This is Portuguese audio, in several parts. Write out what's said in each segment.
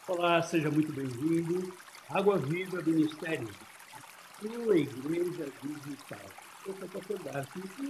Olá, seja muito bem-vindo. Água Viva Ministério, sua igreja digital. Eu sou o pastor Darcy e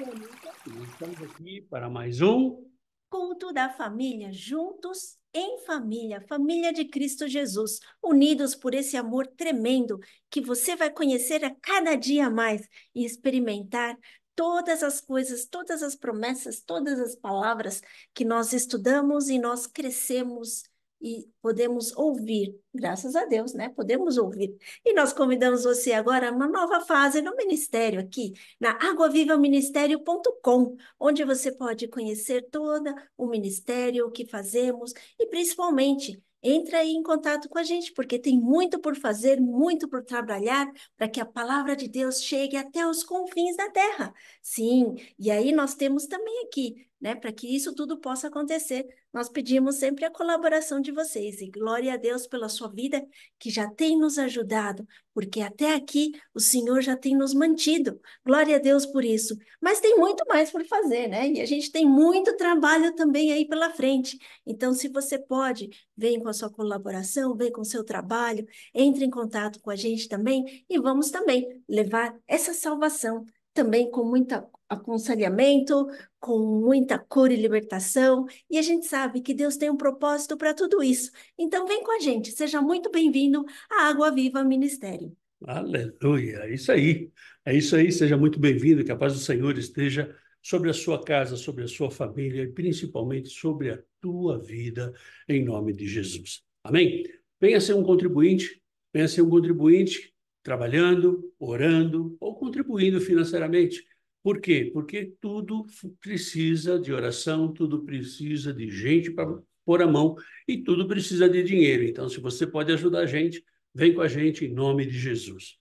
nós estamos aqui para mais um. Culto da família, juntos em família, família de Cristo Jesus, unidos por esse amor tremendo que você vai conhecer a cada dia mais e experimentar todas as coisas, todas as promessas, todas as palavras que nós estudamos e nós crescemos e podemos ouvir, graças a Deus, né? Podemos ouvir. E nós convidamos você agora a uma nova fase no ministério aqui, na aguavivaministério.com, onde você pode conhecer todo o ministério, o que fazemos e principalmente entra aí em contato com a gente, porque tem muito por fazer, muito por trabalhar para que a palavra de Deus chegue até os confins da terra. Sim, e aí nós temos também aqui, né, para que isso tudo possa acontecer, nós pedimos sempre a colaboração de vocês e glória a Deus pela sua vida que já tem nos ajudado, porque até aqui o Senhor já tem nos mantido. Glória a Deus por isso. Mas tem muito mais por fazer, né? E a gente tem muito trabalho também aí pela frente. Então, se você pode, vem com a sua colaboração, vem com o seu trabalho, entre em contato com a gente também e vamos também levar essa salvação também com muito aconselhamento, com muita cura e libertação. E a gente sabe que Deus tem um propósito para tudo isso. Então, vem com a gente. Seja muito bem-vindo à Água Viva Ministério. Aleluia, é isso aí. É isso aí, seja muito bem-vindo, que a paz do Senhor esteja sobre a sua casa, sobre a sua família e principalmente sobre a tua vida, em nome de Jesus. Amém? Venha ser um contribuinte, venha ser um contribuinte trabalhando, orando ou contribuindo financeiramente. Por quê? Porque tudo precisa de oração, tudo precisa de gente para pôr a mão e tudo precisa de dinheiro. Então, se você pode ajudar a gente, vem com a gente em nome de Jesus.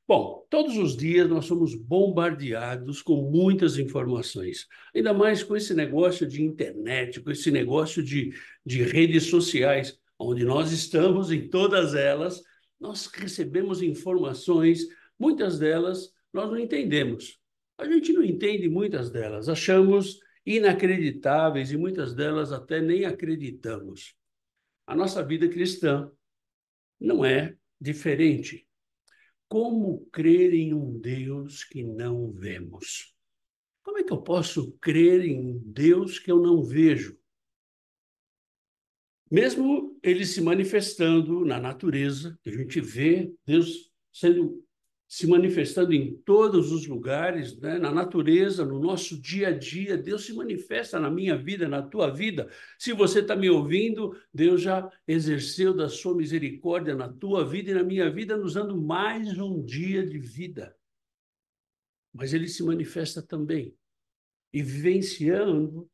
Bom, todos os dias nós somos bombardeados com muitas informações, ainda mais com esse negócio de internet, com esse negócio de redes sociais, onde nós estamos em todas elas, nós recebemos informações, muitas delas nós não entendemos. A gente não entende muitas delas, achamos inacreditáveis e muitas delas até nem acreditamos. A nossa vida cristã não é diferente. Como crer em um Deus que não vemos? Como é que eu posso crer em um Deus que eu não vejo? Mesmo ele se manifestando na natureza, a gente vê Deus se manifestando em todos os lugares, né? Na natureza, no nosso dia a dia, Deus se manifesta na minha vida, na tua vida. Se você está me ouvindo, Deus já exerceu da sua misericórdia na tua vida e na minha vida, nos dando mais um dia de vida. Mas ele se manifesta também e vivenciando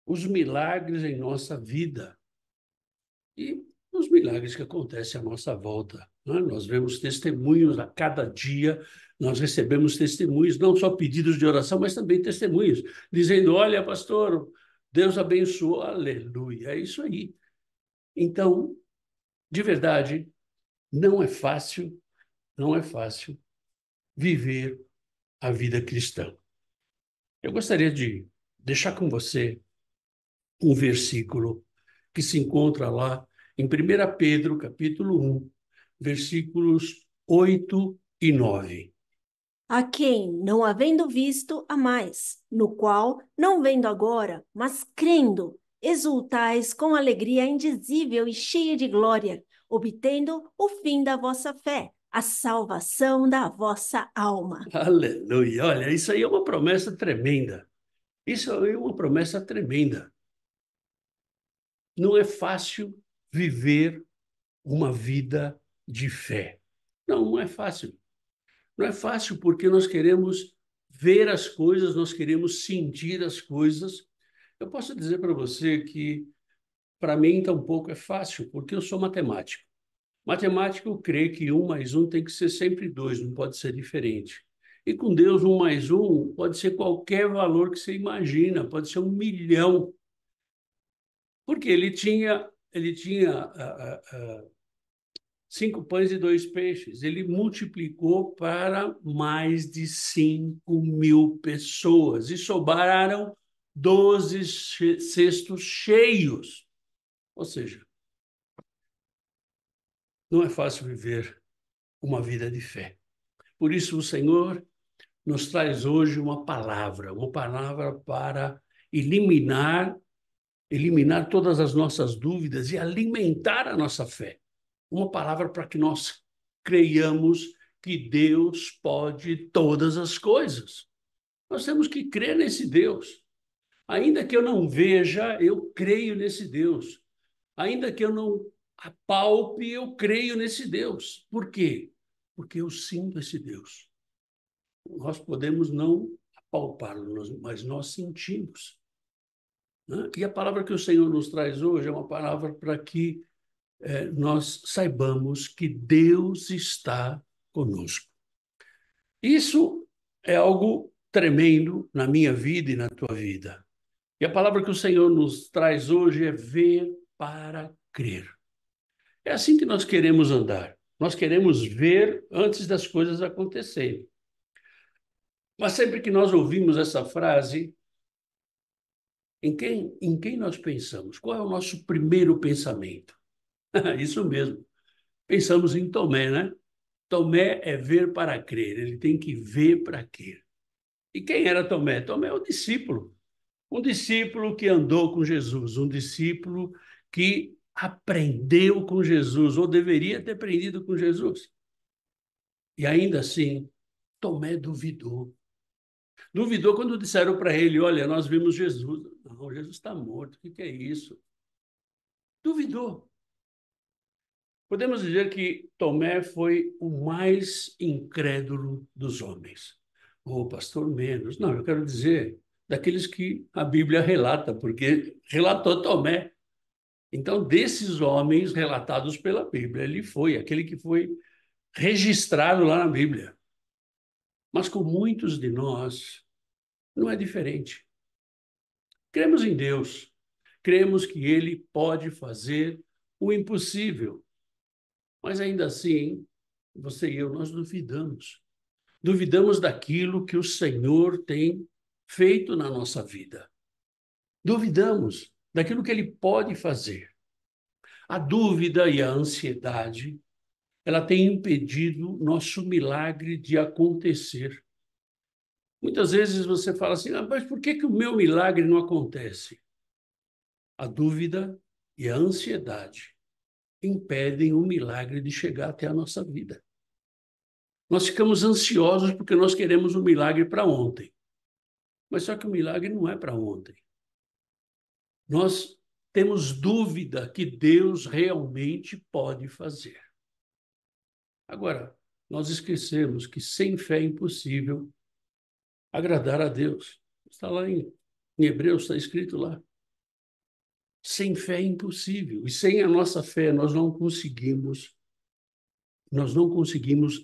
os milagres em nossa vida e os milagres que acontecem à nossa volta. Né? Nós vemos testemunhos a cada dia, nós recebemos testemunhos, não só pedidos de oração, mas também testemunhos, dizendo: olha, pastor, Deus abençoou, aleluia, é isso aí. Então, de verdade, não é fácil, não é fácil viver a vida cristã. Eu gostaria de deixar com você um versículo que se encontra lá em 1 Pedro, capítulo 1, versículos 8 e 9. A quem, não havendo visto, a mais, no qual, não vendo agora, mas crendo, exultais com alegria indizível e cheia de glória, obtendo o fim da vossa fé, a salvação da vossa alma. Aleluia! Olha, isso aí é uma promessa tremenda. Isso aí é uma promessa tremenda. Não é fácil viver uma vida de fé. Não, não é fácil. Não é fácil porque nós queremos ver as coisas, nós queremos sentir as coisas. Eu posso dizer para você que, para mim, tampouco é fácil, porque eu sou matemático. Matemático crê que um mais um tem que ser sempre dois, não pode ser diferente. E com Deus, um mais um pode ser qualquer valor que você imagina, pode ser 1 milhão. Porque ele tinha 5 pães e 2 peixes. Ele multiplicou para mais de 5.000 pessoas e sobraram 12 cestos cheios. Ou seja, não é fácil viver uma vida de fé. Por isso, o Senhor nos traz hoje uma palavra para eliminar todas as nossas dúvidas e alimentar a nossa fé. Uma palavra para que nós creiamos que Deus pode todas as coisas. Nós temos que crer nesse Deus. Ainda que eu não veja, eu creio nesse Deus. Ainda que eu não apalpe, eu creio nesse Deus. Por quê? Porque eu sinto esse Deus. Nós podemos não apalpá-lo, mas nós sentimos. Né? E a palavra que o Senhor nos traz hoje é uma palavra para que nós saibamos que Deus está conosco. Isso é algo tremendo na minha vida e na tua vida. E a palavra que o Senhor nos traz hoje é ver para crer. É assim que nós queremos andar. Nós queremos ver antes das coisas acontecerem. Mas sempre que nós ouvimos essa frase, em quem nós pensamos? Qual é o nosso primeiro pensamento? Isso mesmo. Pensamos em Tomé, né? Tomé é ver para crer. Ele tem que ver para crer. E quem era Tomé? Tomé é o discípulo. Um discípulo que andou com Jesus, um discípulo que aprendeu com Jesus, ou deveria ter aprendido com Jesus. E ainda assim, Tomé duvidou. Duvidou quando disseram para ele, olha, nós vimos Jesus. Não, Jesus está morto, o que é isso? Duvidou. Podemos dizer que Tomé foi o mais incrédulo dos homens. O pastor menos. Não, eu quero dizer daqueles que a Bíblia relata, porque relatou Tomé. Então, desses homens relatados pela Bíblia, ele foi aquele que foi registrado lá na Bíblia. Mas com muitos de nós, não é diferente. Cremos em Deus, cremos que Ele pode fazer o impossível. Mas ainda assim, você e eu, nós duvidamos. Duvidamos daquilo que o Senhor tem feito na nossa vida. Duvidamos daquilo que Ele pode fazer. A dúvida e a ansiedade, ela tem impedido nosso milagre de acontecer. Muitas vezes você fala assim, mas por que o meu milagre não acontece? A dúvida e a ansiedade impedem o milagre de chegar até a nossa vida. Nós ficamos ansiosos porque nós queremos um milagre para ontem. Mas só que o milagre não é para ontem. Nós temos dúvida que Deus realmente pode fazer. Agora, nós esquecemos que sem fé é impossível agradar a Deus. Está lá em Hebreus, está escrito lá. Sem fé é impossível. E sem a nossa fé nós não conseguimos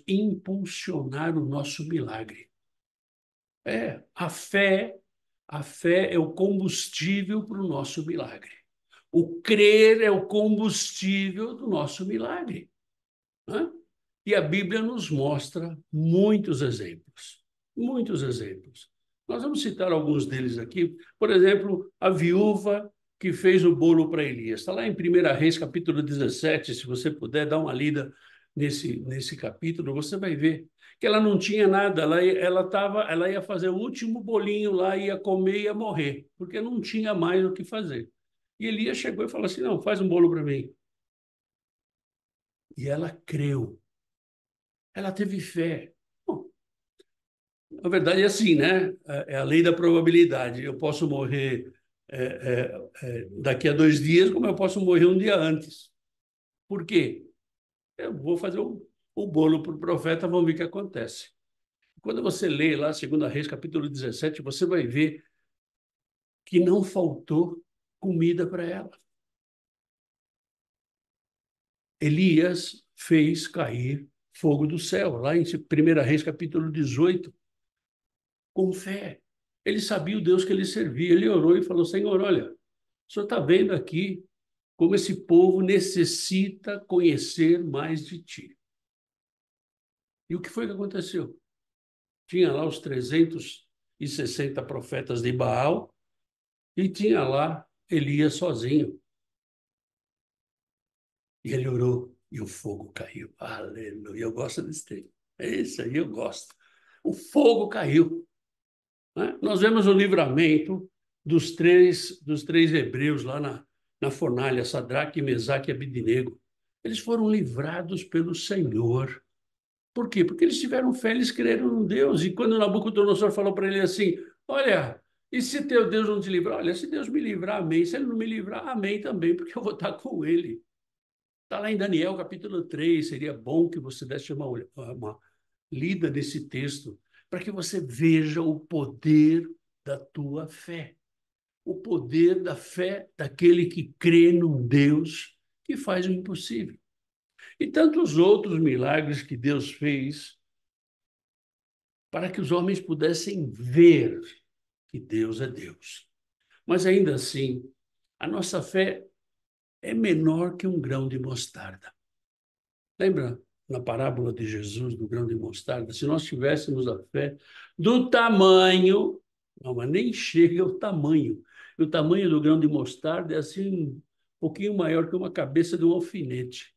impulsionar o nosso milagre. A fé é o combustível para o nosso milagre. O crer é o combustível do nosso milagre. Né? E a Bíblia nos mostra muitos exemplos. Muitos exemplos. Nós vamos citar alguns deles aqui. Por exemplo, a viúva que fez o bolo para Elias. Está lá em 1 Reis, capítulo 17. Se você puder dar uma lida nesse capítulo, você vai ver que ela não tinha nada. Ela ia fazer o último bolinho lá, ia comer e ia morrer, porque não tinha mais o que fazer. E Elias chegou e falou assim, não, faz um bolo para mim. E ela creu. Ela teve fé. Bom, na verdade é assim, né? É a lei da probabilidade. Eu posso morrer daqui a 2 dias, como eu posso morrer um dia antes. Por quê? Eu vou fazer o bolo para o profeta, vamos ver o que acontece. Quando você lê lá 2 Reis, capítulo 17, você vai ver que não faltou comida para ela. Elias fez cair fogo do céu, lá em 1 Reis, capítulo 18, com fé. Ele sabia o Deus que ele servia. Ele orou e falou, Senhor, olha, o senhor está vendo aqui como esse povo necessita conhecer mais de ti. E o que foi que aconteceu? Tinha lá os 360 profetas de Baal e tinha lá Elias sozinho. E ele orou, e o fogo caiu. Aleluia, eu gosto desse texto. Esse aí eu gosto. O fogo caiu. Né? Nós vemos o livramento dos três hebreus lá na fornalha, Sadraque, Mesaque e Abidnego. Eles foram livrados pelo Senhor. Por quê? Porque eles tiveram fé, eles creram no Deus. E quando Nabucodonosor falou para ele assim, olha, e se teu Deus não te livrar? Olha, se Deus me livrar, amém. Se ele não me livrar, amém também, porque eu vou estar com ele. Está lá em Daniel, capítulo 3. Seria bom que você desse uma lida nesse texto, para que você veja o poder da tua fé. O poder da fé daquele que crê num Deus que faz o impossível. E tantos outros milagres que Deus fez para que os homens pudessem ver que Deus é Deus. Mas ainda assim, a nossa fé é menor que um grão de mostarda. Lembra na parábola de Jesus do grão de mostarda? Se nós tivéssemos a fé do tamanho, não, mas nem chega ao tamanho. E o tamanho do grão de mostarda é assim, um pouquinho maior que uma cabeça de um alfinete.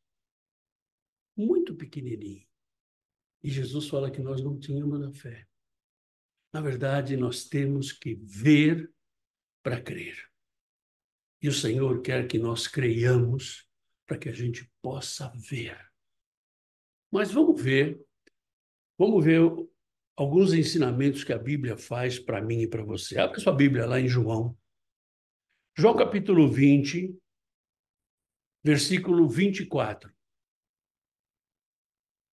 Muito pequenininho. E Jesus fala que nós não tínhamos a fé. Na verdade, nós temos que ver para crer. E o Senhor quer que nós creiamos para que a gente possa ver. Mas vamos ver alguns ensinamentos que a Bíblia faz para mim e para você. Abra sua Bíblia lá em João. João capítulo 20, versículo 24.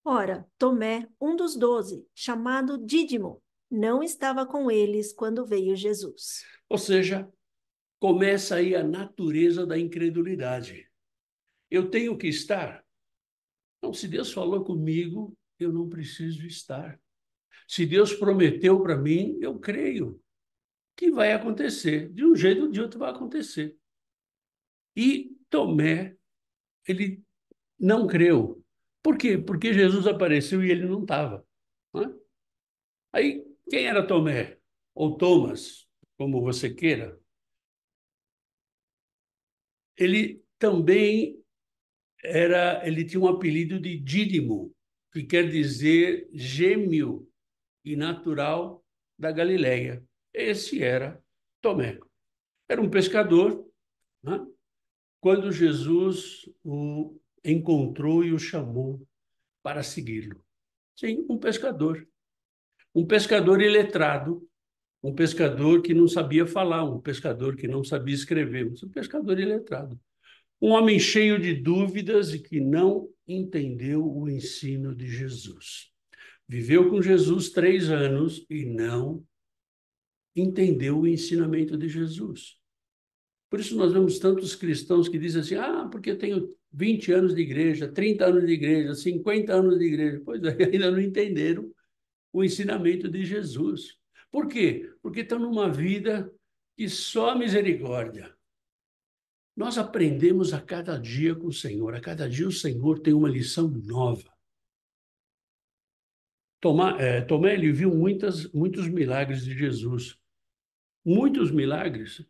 Ora, Tomé, um dos 12, chamado Dídimo, não estava com eles quando veio Jesus. Ou seja, começa aí a natureza da incredulidade. Eu tenho que estar? Não, se Deus falou comigo, eu não preciso estar. Se Deus prometeu para mim, eu creio que vai acontecer. De um jeito ou de outro vai acontecer. E Tomé, ele não creu. Por quê? Porque Jesus apareceu e ele não estava. Né? Aí, quem era Tomé? Ou Thomas, como você queira. Ele também ele tinha um apelido de Dídimo, que quer dizer gêmeo e natural da Galileia. Esse era Tomé. Era um pescador, né? Quando Jesus o encontrou e o chamou para segui-lo. Sim, um pescador. Um pescador iletrado, um pescador que não sabia falar, um pescador que não sabia escrever, mas um pescador iletrado. Um homem cheio de dúvidas e que não entendeu o ensino de Jesus. Viveu com Jesus 3 anos e não entendeu o ensinamento de Jesus. Por isso nós vemos tantos cristãos que dizem assim, porque eu tenho 20 anos de igreja, 30 anos de igreja, 50 anos de igreja. Pois é, ainda não entenderam o ensinamento de Jesus. Por quê? Porque estão numa vida que só a misericórdia. Nós aprendemos a cada dia com o Senhor. A cada dia o Senhor tem uma lição nova. Tomé, ele viu muitos milagres de Jesus. Muitos milagres.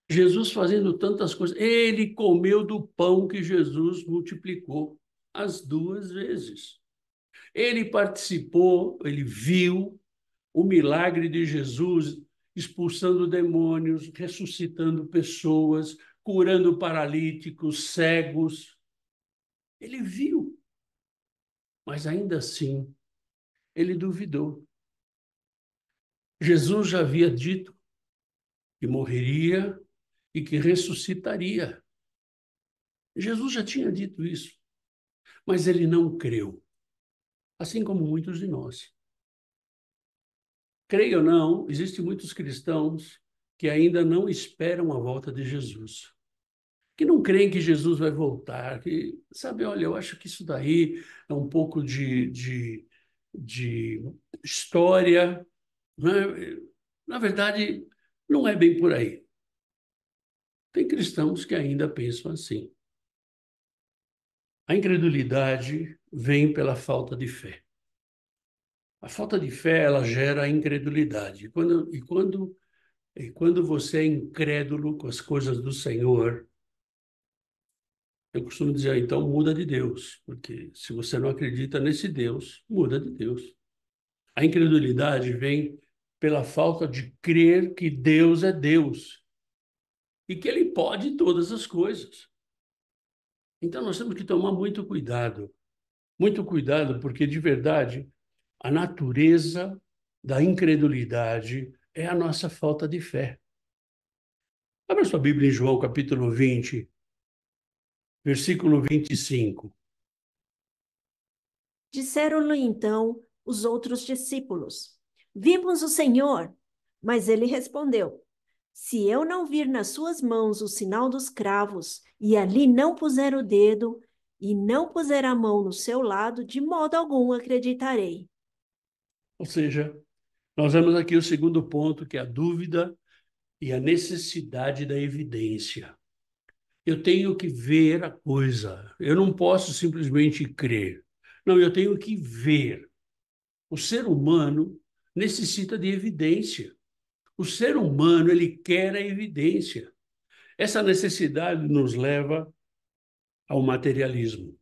Jesus fazendo tantas coisas. Ele comeu do pão que Jesus multiplicou as 2 vezes. Ele participou, ele viu o milagre de Jesus expulsando demônios, ressuscitando pessoas, curando paralíticos, cegos. Ele viu, mas ainda assim, ele duvidou. Jesus já havia dito que morreria e que ressuscitaria. Jesus já tinha dito isso, mas ele não creu, assim como muitos de nós. Creia ou não, existem muitos cristãos que ainda não esperam a volta de Jesus, que não creem que Jesus vai voltar, que, sabe, olha, eu acho que isso daí é um pouco de história, né? Na verdade, não é bem por aí. Tem cristãos que ainda pensam assim. A incredulidade vem pela falta de fé. A falta de fé, ela gera incredulidade. E quando você é incrédulo com as coisas do Senhor, Eu costumo dizer, então, muda de Deus, porque se você não acredita nesse Deus, muda de Deus. A incredulidade vem pela falta de crer que Deus é Deus e que Ele pode todas as coisas. Então, nós temos que tomar muito cuidado, porque de verdade, a natureza da incredulidade é a nossa falta de fé. Abra sua Bíblia em João, capítulo 20, versículo 25. Disseram-lhe então os outros discípulos: Vimos o Senhor. Mas ele respondeu: Se eu não vir nas suas mãos o sinal dos cravos, e ali não puser o dedo, e não puser a mão no seu lado, de modo algum acreditarei. Ou seja, nós vemos aqui o segundo ponto, que é a dúvida e a necessidade da evidência. Eu tenho que ver a coisa. Eu não posso simplesmente crer. Não, eu tenho que ver. O ser humano necessita de evidência. O ser humano, ele quer a evidência. Essa necessidade nos leva ao materialismo.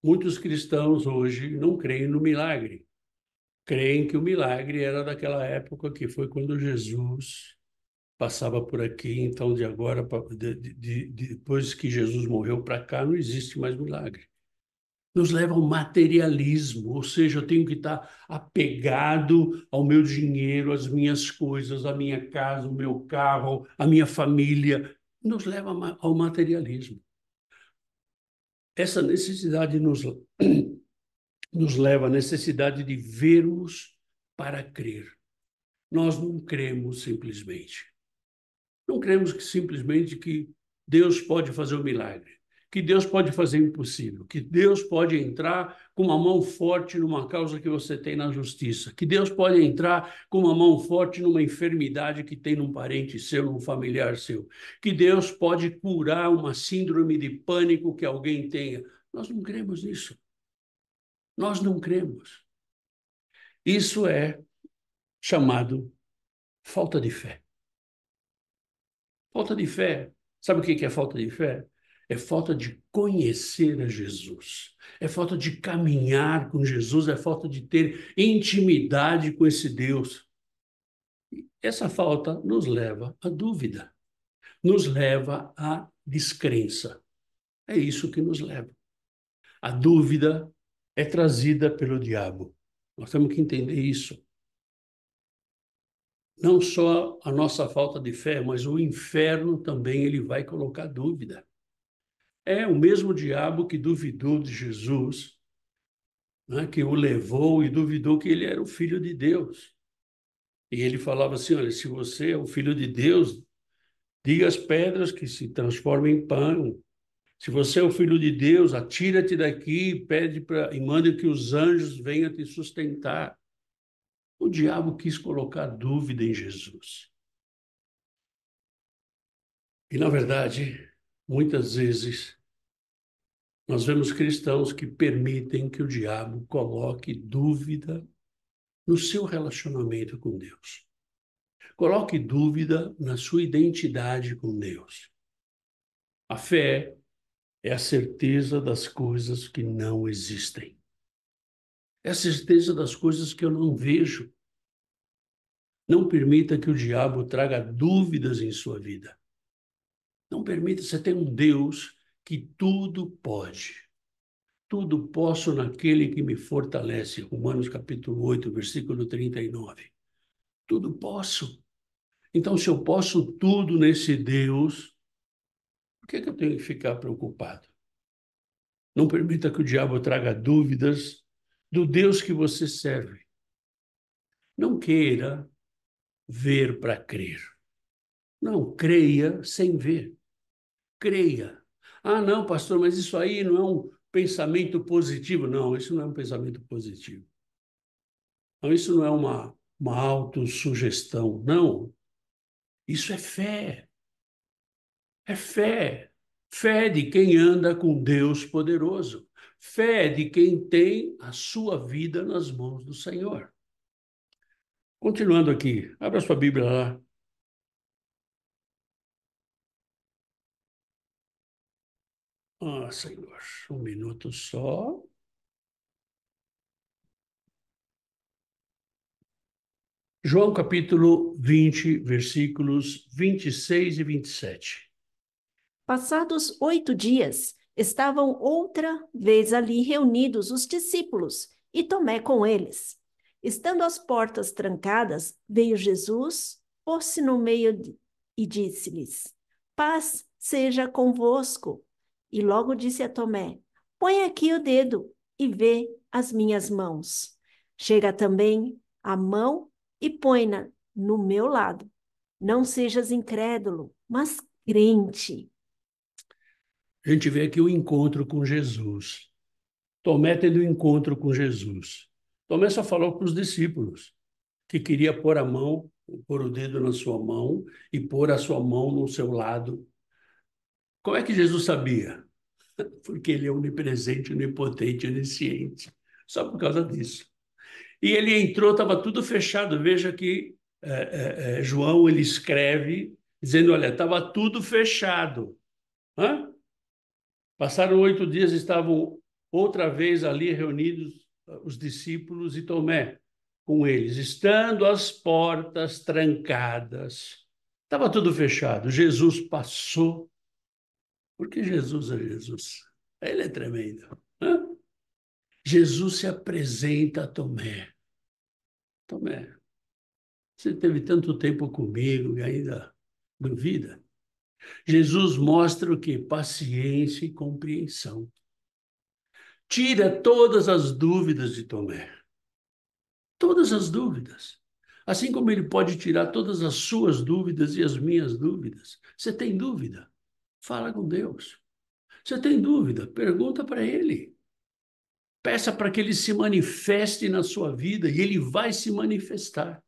Muitos cristãos hoje não creem no milagre. Creem que o milagre era daquela época que foi quando Jesus passava por aqui. Então, de agora, depois que Jesus morreu para cá, não existe mais milagre. Nos leva ao materialismo, ou seja, eu tenho que estar apegado ao meu dinheiro, às minhas coisas, à minha casa, o meu carro, à minha família. Nos leva ao materialismo. Essa necessidade nos leva à necessidade de vermos para crer. Nós não cremos simplesmente. Não cremos que simplesmente que Deus pode fazer um milagre, que Deus pode fazer o impossível, que Deus pode entrar com uma mão forte numa causa que você tem na justiça, que Deus pode entrar com uma mão forte numa enfermidade que tem num parente seu, num familiar seu, que Deus pode curar uma síndrome de pânico que alguém tenha. Nós não cremos nisso. Nós não cremos. Isso é chamado falta de fé. Falta de fé. Sabe o que é falta de fé? É falta de conhecer a Jesus. É falta de caminhar com Jesus. É falta de ter intimidade com esse Deus. Essa falta nos leva à dúvida. Nos leva à descrença. É isso que nos leva. A dúvida é trazida pelo diabo. Nós temos que entender isso. Não só a nossa falta de fé, mas o inferno também ele vai colocar dúvida. É o mesmo diabo que duvidou de Jesus, né, que o levou e duvidou que ele era o filho de Deus. E ele falava assim: olha, se você é o filho de Deus, diga às pedras que se transformem em pão. Se você é o filho de Deus, atira-te daqui e e manda que os anjos venham te sustentar. O diabo quis colocar dúvida em Jesus. E, na verdade, muitas vezes, nós vemos cristãos que permitem que o diabo coloque dúvida no seu relacionamento com Deus. Coloque dúvida na sua identidade com Deus. A fé é a certeza das coisas que não existem. É a certeza das coisas que eu não vejo. Não permita que o diabo traga dúvidas em sua vida. Não permita, você ter um Deus que tudo pode. Tudo posso naquele que me fortalece. Romanos capítulo 8, versículo 39. Tudo posso. Então, se eu posso tudo nesse Deus, por que eu tenho que ficar preocupado? Não permita que o diabo traga dúvidas do Deus que você serve. Não queira ver para crer. Não, creia sem ver. Creia. Ah, não, pastor, mas isso aí não é um pensamento positivo. Não, isso não é um pensamento positivo. Não, isso não é uma autossugestão. Não. Isso é fé. É fé. Fé de quem anda com Deus poderoso. Fé de quem tem a sua vida nas mãos do Senhor. Continuando aqui, abra sua Bíblia lá. Ah, Senhor, um minuto só. João capítulo 20, versículos 26 e 27. Passados 8 dias, estavam outra vez ali reunidos os discípulos e Tomé com eles. Estando as portas trancadas, veio Jesus, pôs-se no meio e disse-lhes: Paz seja convosco. E logo disse a Tomé: Põe aqui o dedo e vê as minhas mãos. Chega também a mão e põe-na no meu lado. Não sejas incrédulo, mas crente. A gente vê aqui o encontro com Jesus. Tomé tendo um encontro com Jesus. Tomé só falou para os discípulos que queria pôr a mão, pôr o dedo na sua mão e pôr a sua mão no seu lado. Como é que Jesus sabia? Porque ele é onipresente, onipotente, onisciente. Só por causa disso. E ele entrou, estava tudo fechado. Veja que João ele escreve dizendo, olha, estava tudo fechado. Hã? Passaram 8 dias, estavam outra vez ali reunidos os discípulos e Tomé com eles, estando as portas trancadas. Estava tudo fechado. Jesus passou, porque Jesus é Jesus. Ele é tremendo. Hã? Jesus se apresenta a Tomé. Tomé, você teve tanto tempo comigo e ainda duvida? Jesus mostra o quê? Paciência e compreensão. Tira todas as dúvidas de Tomé. Todas as dúvidas. Assim como ele pode tirar todas as suas dúvidas e as minhas dúvidas. Você tem dúvida? Fala com Deus. Você tem dúvida? Pergunta para ele. Peça para que ele se manifeste na sua vida e ele vai se manifestar.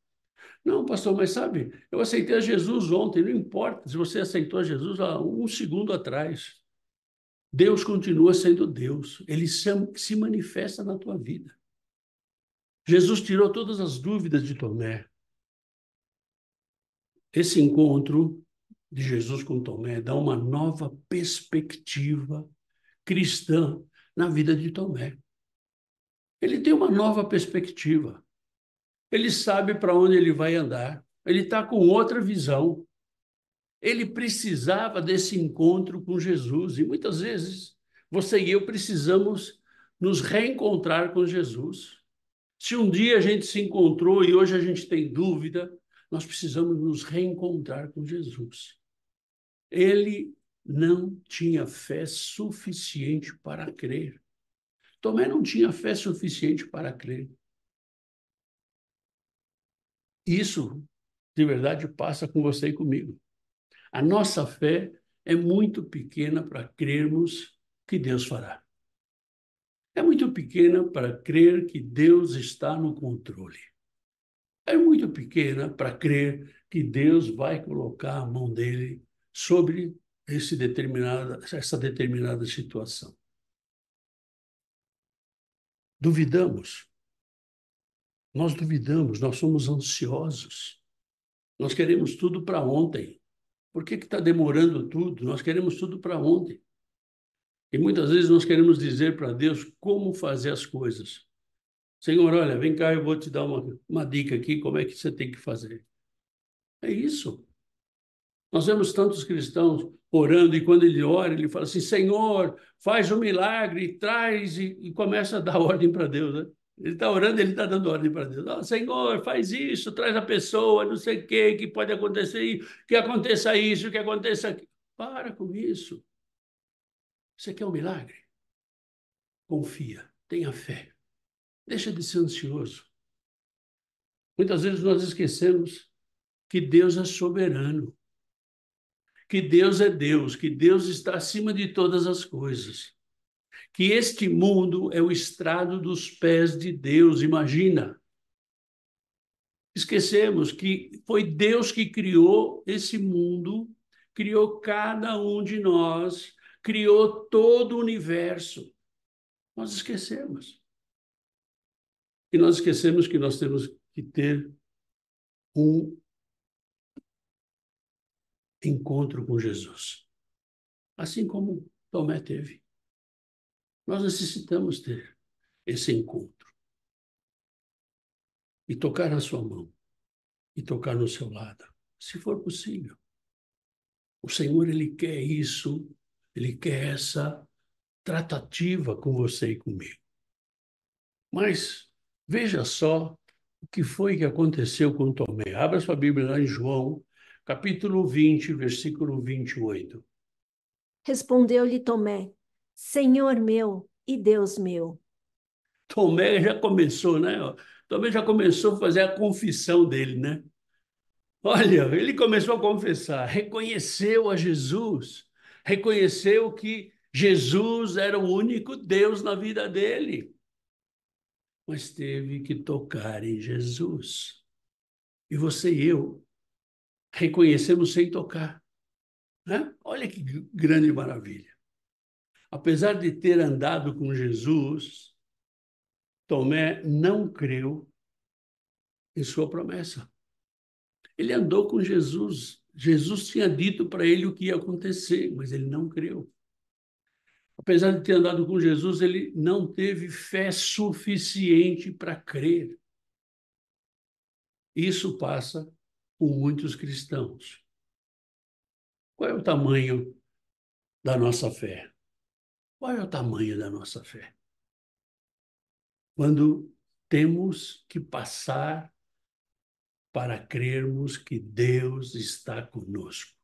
Não, pastor, mas sabe, eu aceitei a Jesus ontem, não importa se você aceitou a Jesus há um segundo atrás. Deus continua sendo Deus, ele se manifesta na tua vida. Jesus tirou todas as dúvidas de Tomé. Esse encontro de Jesus com Tomé dá uma nova perspectiva cristã na vida de Tomé. Ele tem uma nova perspectiva. Ele sabe para onde ele vai andar. Ele está com outra visão. Ele precisava desse encontro com Jesus. E muitas vezes você e eu precisamos nos reencontrar com Jesus. Se um dia a gente se encontrou e hoje a gente tem dúvida, nós precisamos nos reencontrar com Jesus. Ele não tinha fé suficiente para crer. Tomé não tinha fé suficiente para crer. Isso, de verdade, passa com você e comigo. A nossa fé é muito pequena para crermos que Deus fará. É muito pequena para crer que Deus está no controle. É muito pequena para crer que Deus vai colocar a mão dele sobre essa determinada situação. Duvidamos. Nós duvidamos, nós somos ansiosos. Nós queremos tudo para ontem. Por que está demorando tudo? Nós queremos tudo para ontem. E muitas vezes nós queremos dizer para Deus como fazer as coisas. Senhor, olha, vem cá, eu vou te dar uma dica aqui, como é que você tem que fazer. É isso. Nós vemos tantos cristãos orando e quando ele ora, ele fala assim, Senhor, faz um milagre, traz, e começa a dar ordem para Deus, né? Ele está orando, ele está dando ordem para Deus. Oh, Senhor, faz isso, traz a pessoa, não sei o que pode acontecer, que aconteça isso, que aconteça aquilo. Para com isso. Você quer um milagre? Confia, tenha fé. Deixa de ser ansioso. Muitas vezes nós esquecemos que Deus é soberano, que Deus é Deus, que Deus está acima de todas as coisas, que este mundo é o estrado dos pés de Deus, imagina. Esquecemos que foi Deus que criou esse mundo, criou cada um de nós, criou todo o universo. Nós esquecemos. E nós esquecemos que nós temos que ter um encontro com Jesus. Assim como Tomé teve. Nós necessitamos ter esse encontro e tocar na sua mão e tocar no seu lado, se for possível. O Senhor, Ele quer isso, Ele quer essa tratativa com você e comigo. Mas veja só o que foi que aconteceu com Tomé. Abra sua Bíblia lá em João, capítulo 20, versículo 28. Respondeu-lhe Tomé: Senhor meu e Deus meu. Tomé já começou, né? Tomé já começou a fazer a confissão dele, né? Olha, ele começou a confessar, reconheceu a Jesus, reconheceu que Jesus era o único Deus na vida dele, mas teve que tocar em Jesus. E você e eu reconhecemos sem tocar, né? Olha que grande maravilha. Apesar de ter andado com Jesus, Tomé não creu em sua promessa. Ele andou com Jesus. Jesus tinha dito para ele o que ia acontecer, mas ele não creu. Apesar de ter andado com Jesus, ele não teve fé suficiente para crer. Isso passa com muitos cristãos. Qual é o tamanho da nossa fé? Qual é o tamanho da nossa fé? Quando temos que passar para crermos que Deus está conosco.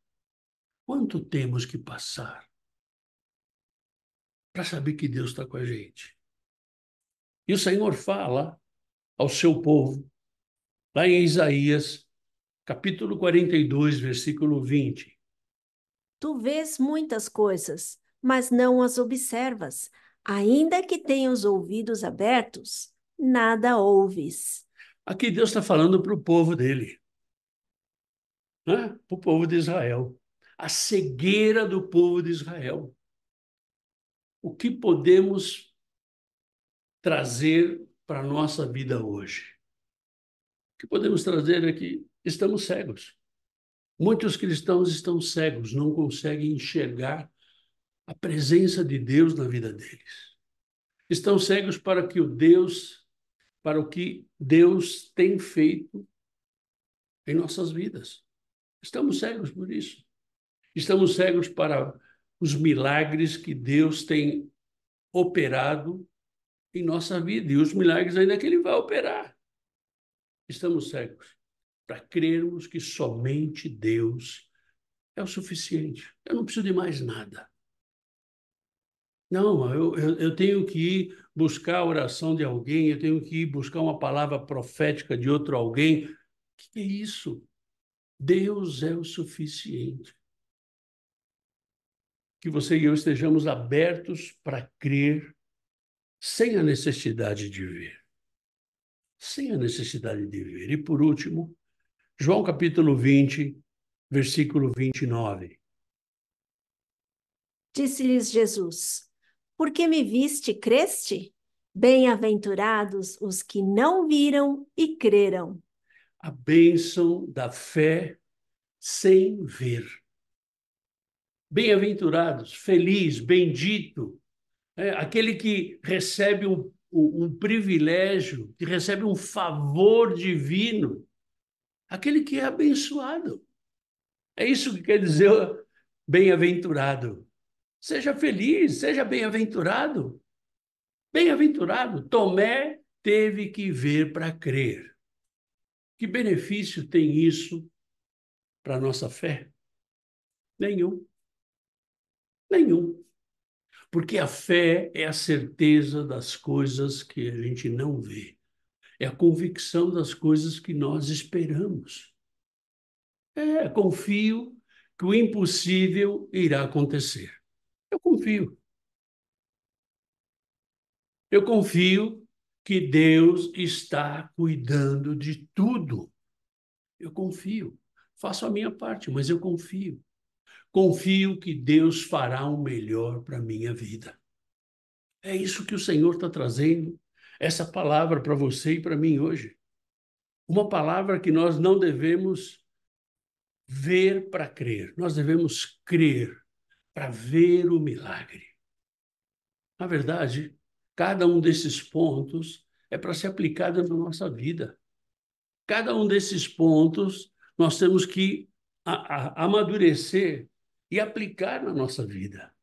Quanto temos que passar para saber que Deus está com a gente? E o Senhor fala ao seu povo, lá em Isaías, capítulo 42, versículo 20. Tu vês muitas coisas, mas não as observas. Ainda que tenhas os ouvidos abertos, nada ouves. Aqui Deus está falando para o povo dele, né? Para o povo de Israel. A cegueira do povo de Israel. O que podemos trazer para a nossa vida hoje? O que podemos trazer é que estamos cegos. Muitos cristãos estão cegos, não conseguem enxergar a presença de Deus na vida deles. Estão cegos para o que Deus tem feito em nossas vidas. Estamos cegos por isso. Estamos cegos para os milagres que Deus tem operado em nossa vida e os milagres ainda que Ele vai operar. Estamos cegos para crermos que somente Deus é o suficiente. Eu não preciso de mais nada. Não, eu tenho que ir buscar a oração de alguém, eu tenho que ir buscar uma palavra profética de outro alguém. O que é isso? Deus é o suficiente. Que você e eu estejamos abertos para crer sem a necessidade de ver. Sem a necessidade de ver. E por último, João capítulo 20, versículo 29. Disse-lhes Jesus: Porque me viste, creste? Bem-aventurados os que não viram e creram. A bênção da fé sem ver. Bem-aventurados, feliz, bendito, aquele que recebe um privilégio, que recebe um favor divino, aquele que é abençoado. É isso que quer dizer bem-aventurado. Seja feliz, seja bem-aventurado. Bem-aventurado. Tomé teve que ver para crer. Que benefício tem isso para a nossa fé? Nenhum. Nenhum. Porque a fé é a certeza das coisas que a gente não vê. É a convicção das coisas que nós esperamos. Confio que o impossível irá acontecer. Eu confio. Eu confio que Deus está cuidando de tudo. Eu confio. Faço a minha parte, mas eu confio. Confio que Deus fará o melhor para a minha vida. É isso que o Senhor está trazendo, essa palavra para você e para mim hoje. Uma palavra que nós não devemos ver para crer, nós devemos crer para ver o milagre. Na verdade, cada um desses pontos é para ser aplicado na nossa vida. Cada um desses pontos nós temos que amadurecer e aplicar na nossa vida.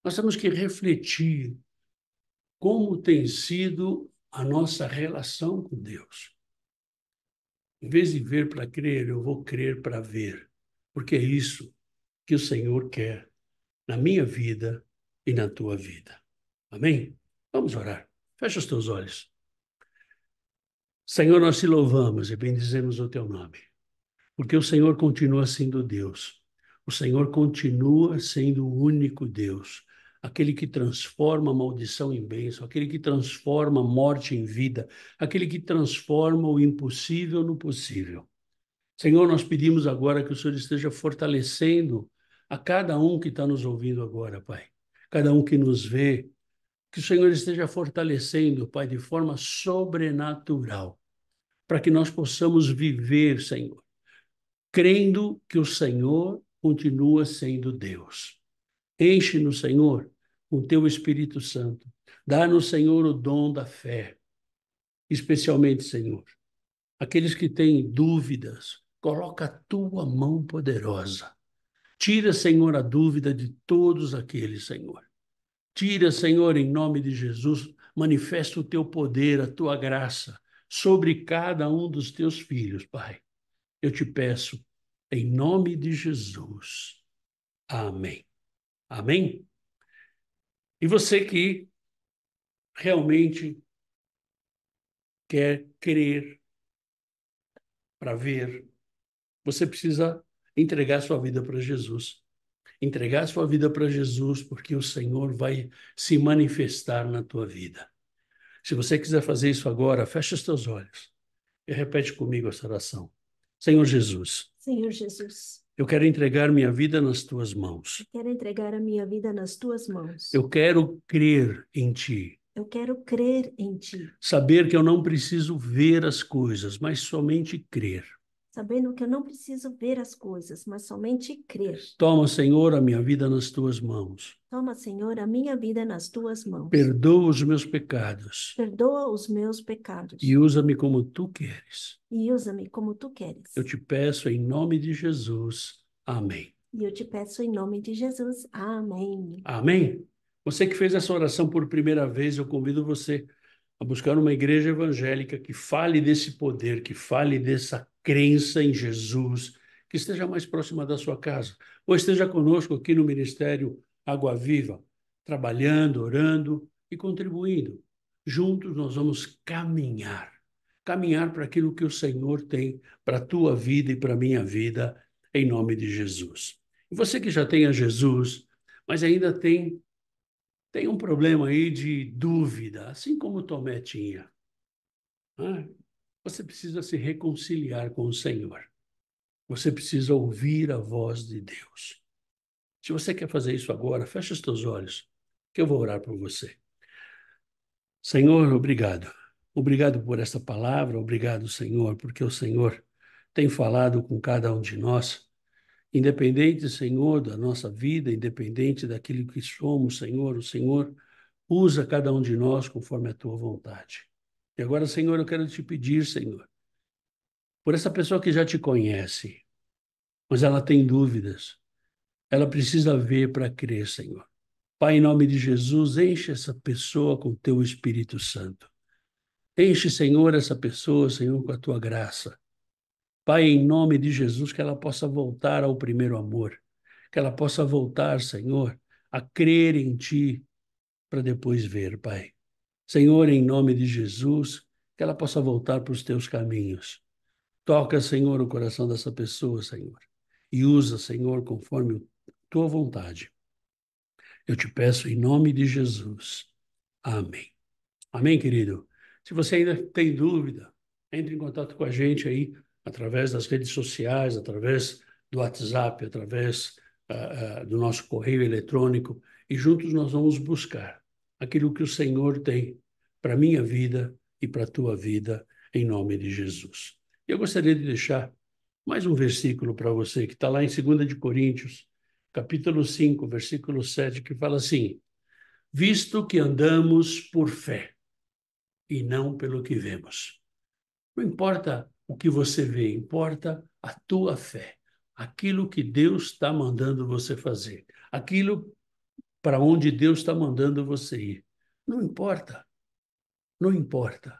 Nós temos que refletir como tem sido a nossa relação com Deus. Em vez de ver para crer, eu vou crer para ver, porque é isso que o Senhor quer na minha vida e na tua vida. Amém? Vamos orar. Fecha os teus olhos. Senhor, nós te louvamos e bendizemos o teu nome, porque o Senhor continua sendo Deus. O Senhor continua sendo o único Deus, aquele que transforma a maldição em bênção, aquele que transforma a morte em vida, aquele que transforma o impossível no possível. Senhor, nós pedimos agora que o Senhor esteja fortalecendo a cada um que está nos ouvindo agora, Pai. Cada um que nos vê, que o Senhor esteja fortalecendo, Pai, de forma sobrenatural, para que nós possamos viver, Senhor, crendo que o Senhor continua sendo Deus. Enche-nos, Senhor, com o teu Espírito Santo. Dá-nos, Senhor, o dom da fé, especialmente, Senhor, aqueles que têm dúvidas, coloca a tua mão poderosa. Tira, Senhor, a dúvida de todos aqueles, Senhor. Tira, Senhor, em nome de Jesus, manifesta o teu poder, a tua graça sobre cada um dos teus filhos, Pai. Eu te peço, em nome de Jesus. Amém. Amém? E você que realmente quer crer para ver, você precisa entregar sua vida para Jesus. Entregar sua vida para Jesus, porque o Senhor vai se manifestar na tua vida. Se você quiser fazer isso agora, fecha os teus olhos e repete comigo essa oração. Senhor Jesus, Senhor Jesus, eu quero entregar minha vida nas tuas mãos. quero entregar a minha vida nas tuas mãos. Eu quero crer em ti. Eu quero crer em ti, Saber que eu não preciso ver as coisas, mas somente crer. sabendo que eu não preciso ver as coisas, mas somente crer. Toma, Senhor, a minha vida nas tuas mãos. Toma, Senhor, a minha vida nas tuas mãos. Perdoa os meus pecados Perdoa os meus pecados e usa-me como tu queres. e usa-me como tu queres. Eu te peço em nome de Jesus. Amém. E eu te peço em nome de Jesus. Amém. Amém? Você que fez essa oração por primeira vez, eu convido você a buscar uma igreja evangélica que fale desse poder, que fale dessa crença em Jesus, que esteja mais próxima da sua casa, ou esteja conosco aqui no Ministério Água Viva, trabalhando, orando e contribuindo. Juntos nós vamos caminhar para aquilo que o Senhor tem para a tua vida e para a minha vida, em nome de Jesus. E você que já tem a Jesus, mas ainda tem um problema aí de dúvida, assim como Tomé tinha, né? Você precisa se reconciliar com o Senhor. Você precisa ouvir a voz de Deus. Se você quer fazer isso agora, fecha os teus olhos, que eu vou orar por você. Senhor, obrigado. Obrigado por esta palavra, obrigado, Senhor, porque o Senhor tem falado com cada um de nós. Independente, Senhor, da nossa vida, independente daquilo que somos, Senhor, o Senhor usa cada um de nós conforme a tua vontade. E agora, Senhor, eu quero te pedir, Senhor, por essa pessoa que já te conhece, mas ela tem dúvidas, ela precisa ver para crer, Senhor. Pai, em nome de Jesus, enche essa pessoa com teu Espírito Santo. Enche, Senhor, essa pessoa, Senhor, com a tua graça. Pai, em nome de Jesus, que ela possa voltar ao primeiro amor, que ela possa voltar, Senhor, a crer em Ti, para depois ver, Pai. Senhor, em nome de Jesus, que ela possa voltar para os Teus caminhos. Toca, Senhor, o coração dessa pessoa, Senhor, e usa, Senhor, conforme a Tua vontade. Eu te peço em nome de Jesus. Amém. Amém, querido? Se você ainda tem dúvida, entre em contato com a gente aí, através das redes sociais, através do WhatsApp, através do nosso correio eletrônico, e juntos nós vamos buscar aquilo que o Senhor tem para a minha vida e para a tua vida, em nome de Jesus. Eu gostaria de deixar mais um versículo para você, que está lá em 2 de Coríntios, capítulo 5, versículo 7, que fala assim: visto que andamos por fé e não pelo que vemos. Não importa o que você vê, importa a tua fé, aquilo que Deus está mandando você fazer, aquilo para onde Deus está mandando você ir. Não importa, não importa.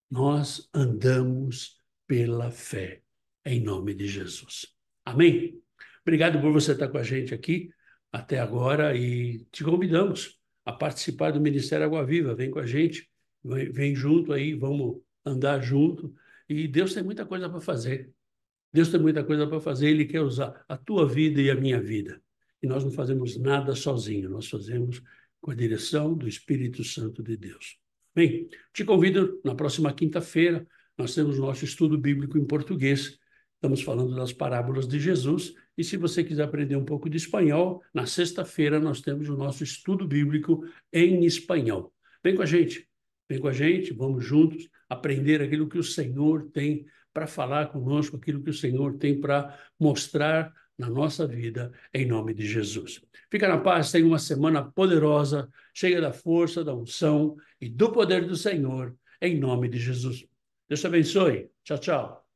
Nós andamos pela fé, em nome de Jesus. Amém? Obrigado por você estar com a gente aqui até agora e te convidamos a participar do Ministério Água Viva. Vem com a gente, vem junto aí, vamos andar junto. E Deus tem muita coisa para fazer. Deus tem muita coisa para fazer, Ele quer usar a tua vida e a minha vida. E nós não fazemos nada sozinhos, nós fazemos com a direção do Espírito Santo de Deus. Bem, te convido na próxima quinta-feira, nós temos o nosso estudo bíblico em português. Estamos falando das parábolas de Jesus. E se você quiser aprender um pouco de espanhol, na sexta-feira nós temos o nosso estudo bíblico em espanhol. Vem com a gente, vamos juntos aprender aquilo que o Senhor tem para falar conosco, aquilo que o Senhor tem para mostrar na nossa vida, em nome de Jesus. Fica na paz, tenha uma semana poderosa, cheia da força, da unção e do poder do Senhor, em nome de Jesus. Deus te abençoe. Tchau, tchau.